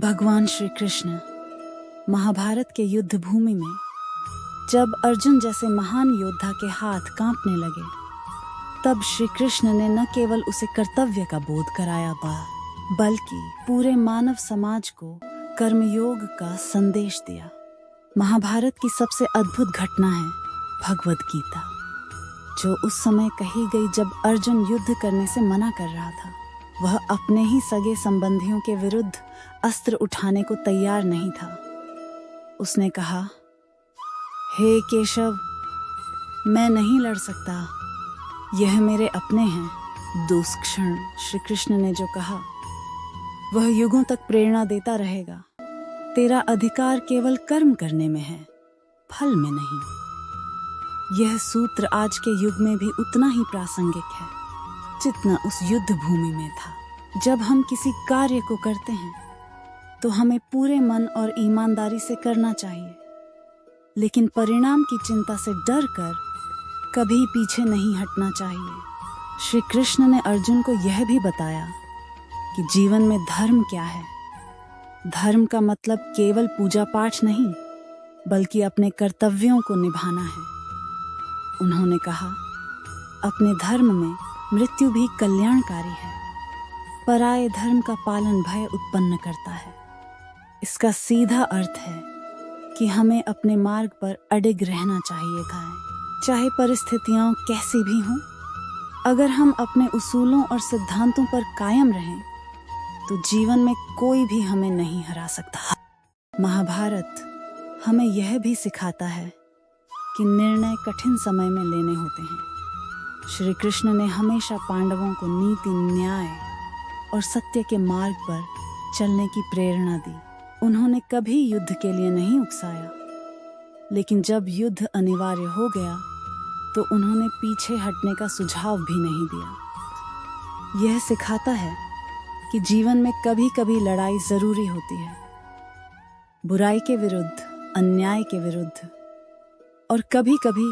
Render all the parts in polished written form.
भगवान श्री कृष्ण महाभारत के युद्ध भूमि में जब अर्जुन जैसे महान योद्धा के हाथ कांपने लगे, तब श्री कृष्ण ने न केवल उसे कर्तव्य का बोध कराया बल्कि पूरे मानव समाज को कर्मयोग का संदेश दिया। महाभारत की सबसे अद्भुत घटना है भगवद गीता, जो उस समय कही गई जब अर्जुन युद्ध करने से मना कर रहा था। वह अपने ही सगे संबंधियों के विरुद्ध अस्त्र उठाने को तैयार नहीं था। उसने कहा, हे केशव, मैं नहीं लड़ सकता, यह मेरे अपने हैं। दुष्क्षण श्री कृष्ण ने जो कहा वह युगों तक प्रेरणा देता रहेगा। तेरा अधिकार केवल कर्म करने में है, फल में नहीं। यह सूत्र आज के युग में भी उतना ही प्रासंगिक है जितना उस युद्ध भूमि में था। जब हम किसी कार्य को करते हैं तो हमें पूरे मन और ईमानदारी से करना चाहिए, लेकिन परिणाम की चिंता से डर कर कभी पीछे नहीं हटना चाहिए। श्री कृष्ण ने अर्जुन को यह भी बताया कि जीवन में धर्म क्या है। धर्म का मतलब केवल पूजा पाठ नहीं, बल्कि अपने कर्तव्यों को निभाना है। उन्होंने कहा, अपने धर्म में मृत्यु भी कल्याणकारी है। पराये धर्म का पालन भय उत्पन्न करता है। इसका सीधा अर्थ है कि हमें अपने मार्ग पर अडिग रहना चाहिए था, चाहे परिस्थितियां कैसी भी हों। अगर हम अपने उसूलों और सिद्धांतों पर कायम रहें तो जीवन में कोई भी हमें नहीं हरा सकता। महाभारत हमें यह भी सिखाता है कि निर्णय कठिन समय में लेने होते हैं। श्री कृष्ण ने हमेशा पांडवों को नीति, न्याय और सत्य के मार्ग पर चलने की प्रेरणा दी। उन्होंने कभी युद्ध के लिए नहीं उकसाया, लेकिन जब युद्ध अनिवार्य हो गया तो उन्होंने पीछे हटने का सुझाव भी नहीं दिया। यह सिखाता है कि जीवन में कभी कभी लड़ाई जरूरी होती है, बुराई के विरुद्ध, अन्याय के विरुद्ध और कभी कभी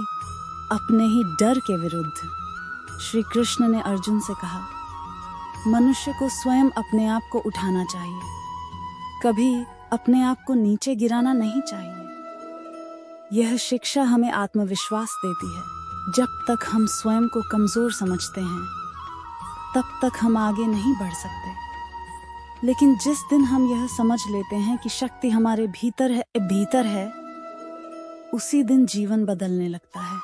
अपने ही डर के विरुद्ध। श्री कृष्ण ने अर्जुन से कहा, मनुष्य को स्वयं अपने आप को उठाना चाहिए, कभी अपने आप को नीचे गिराना नहीं चाहिए। यह शिक्षा हमें आत्मविश्वास देती है। जब तक हम स्वयं को कमजोर समझते हैं तब तक हम आगे नहीं बढ़ सकते, लेकिन जिस दिन हम यह समझ लेते हैं कि शक्ति हमारे भीतर है, उसी दिन जीवन बदलने लगता है।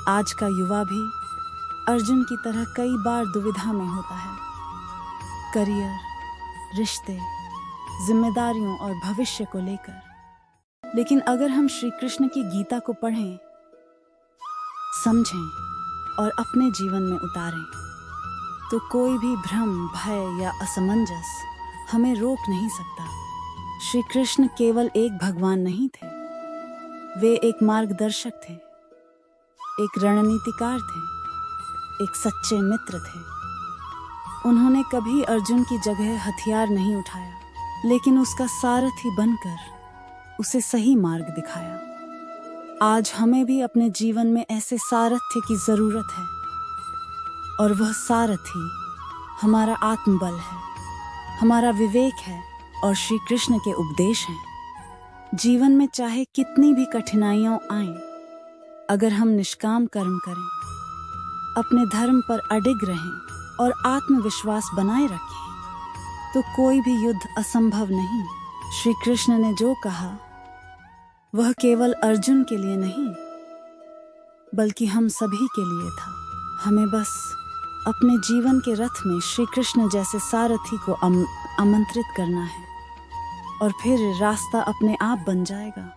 आज का युवा भी अर्जुन की तरह कई बार दुविधा में होता है, करियर, रिश्ते, जिम्मेदारियों और भविष्य को लेकर। लेकिन अगर हम श्री कृष्ण की गीता को पढ़ें, समझें और अपने जीवन में उतारें, तो कोई भी भ्रम, भय या असमंजस हमें रोक नहीं सकता। श्री कृष्ण केवल एक भगवान नहीं थे, वे एक मार्गदर्शक थे, एक रणनीतिकार थे, एक सच्चे मित्र थे। उन्होंने कभी अर्जुन की जगह हथियार नहीं उठाया, लेकिन उसका सारथी बनकर उसे सही मार्ग दिखाया। आज हमें भी अपने जीवन में ऐसे सारथी की जरूरत है, और वह सारथी हमारा आत्मबल है, हमारा विवेक है और श्री कृष्ण के उपदेश हैं। जीवन में चाहे कितनी भी कठिनाइयां आएं, अगर हम निष्काम कर्म करें, अपने धर्म पर अडिग रहें और आत्मविश्वास बनाए रखें, तो कोई भी युद्ध असंभव नहीं। श्री कृष्ण ने जो कहा वह केवल अर्जुन के लिए नहीं, बल्कि हम सभी के लिए था। हमें बस अपने जीवन के रथ में श्री कृष्ण जैसे सारथी को आमंत्रित करना है, और फिर रास्ता अपने आप बन जाएगा।